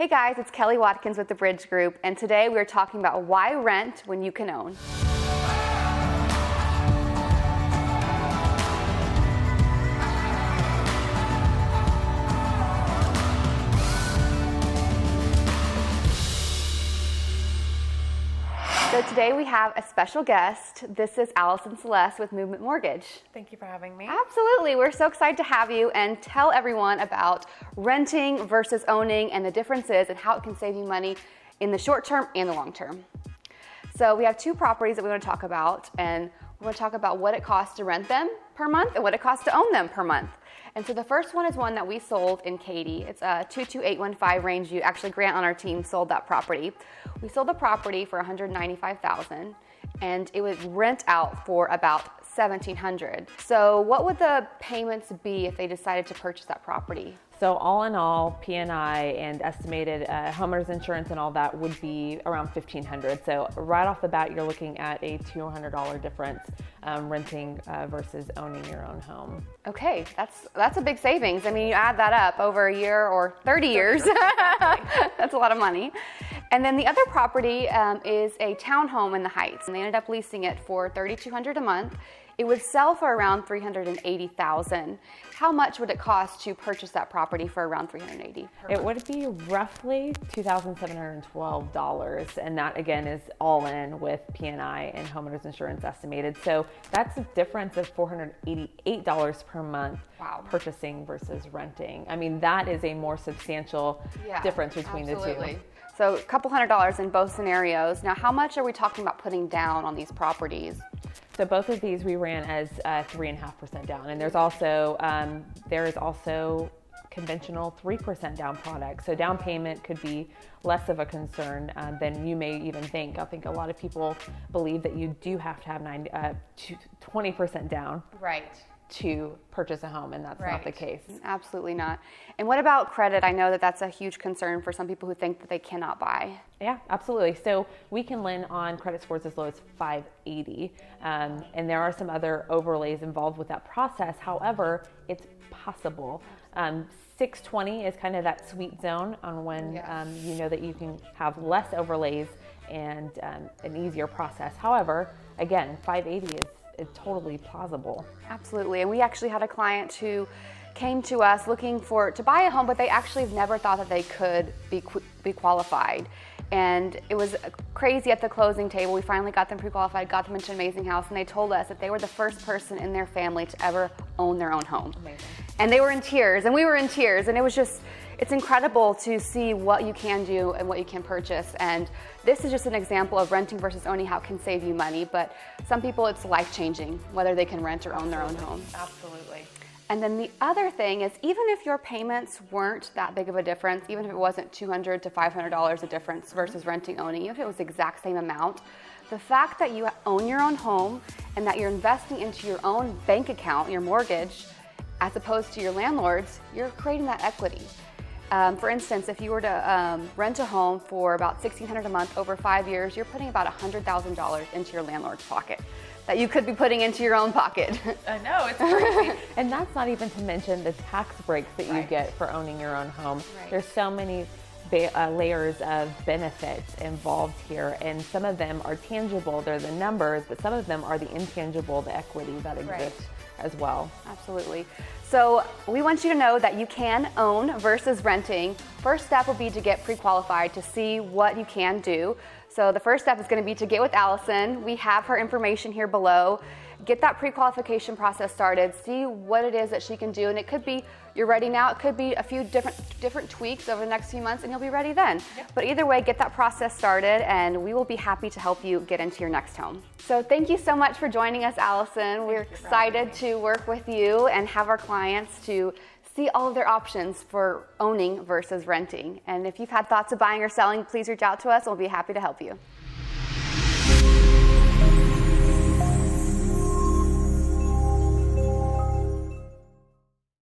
Hey guys, it's Kelly Watkins with the Bridge Group, and today we're talking about why rent when you can own. So today we have a special guest. This is Allison Celeste with Movement Mortgage. Thank you for having me. Absolutely. We're so excited to have you and tell everyone about renting versus owning and the differences and how it can save you money in the short term and the long term. So we have two properties that we want to talk about, and we're going to talk about what it costs to rent them per month and what it costs to own them per month. And so the first one is one that we sold in Katy. It's a 22815 Rangeview. Actually, Grant on our team sold that property. We sold the property for $195,000, and it would rent out for about $1,700. So what would the payments be if they decided to purchase that property? So all in all, P&I and estimated homeowners insurance and all that would be around $1,500. So right off the bat, you're looking at a $200 difference renting versus owning your own home. Okay, that's a big savings. I mean, you add that up over a year or 30 years. That's a lot of money. And then the other property is a townhome in the Heights, and they ended up leasing it for $3,200 a month. It would sell for around $380,000. How much would it cost to purchase that property for around $380,000? It would be roughly $2,712, and that again is all in with P&I and homeowners insurance estimated. So that's a difference of $488 per month. Wow. Purchasing versus renting. I mean, that is a more substantial difference between the two. So a couple $100 in both scenarios. Now, how much are we talking about putting down on these properties? So both of these we ran as 3.5% down, and there is also conventional 3% down products. So down payment could be less of a concern than you may even think. I think a lot of people believe that you do have to have 20% down. Right. To purchase a home, and that's not the case. Absolutely not. And what about credit? I know that that's a huge concern for some people who think that they cannot buy. Yeah, absolutely. So we can lend on credit scores as low as 580, and there are some other overlays involved with that process. However, it's possible. 620 is kind of that sweet zone on when you know that you can have less overlays and an easier process. However, again, 580 is totally plausible. Absolutely. And we actually had a client who came to us looking to buy a home, but they actually never thought that they could be qualified. And it was crazy at the closing table. We finally got them pre-qualified, got them into an amazing house, and they told us that they were the first person in their family to ever own their own home. Amazing. And they were in tears, and we were in tears, and it's incredible to see what you can do and what you can purchase. And this is just an example of renting versus owning, how it can save you money. But some people, it's life-changing, whether they can rent or own their own home. Absolutely. And then the other thing is, even if your payments weren't that big of a difference, even if it wasn't $200 to $500 a difference versus renting, owning, even if it was the exact same amount, the fact that you own your own home and that you're investing into your own bank account, your mortgage, as opposed to your landlord's, you're creating that equity. For instance, if you were to rent a home for about $1,600 a month over 5 years, you're putting about $100,000 into your landlord's pocket that you could be putting into your own pocket. I know, it's crazy. And that's not even to mention the tax breaks that you get for owning your own home. Right. There's so many layers of benefits involved here, and some of them are tangible, they're the numbers, but some of them are the intangible, the equity that exists as well. Absolutely. So we want you to know that you can own versus renting. First step will be to get pre-qualified to see what you can do. So the first step is going to be to get with Allison. We have her information here below. Get that pre-qualification process started, see what it is that she can do, and it could be you're ready now, it could be a few different tweaks over the next few months, and you'll be ready then. Yep. But either way, get that process started, and we will be happy to help you get into your next home. So thank you so much for joining us, Allison. We're excited to work with you and have our clients to see all of their options for owning versus renting. And if you've had thoughts of buying or selling, please reach out to us, and we'll be happy to help you.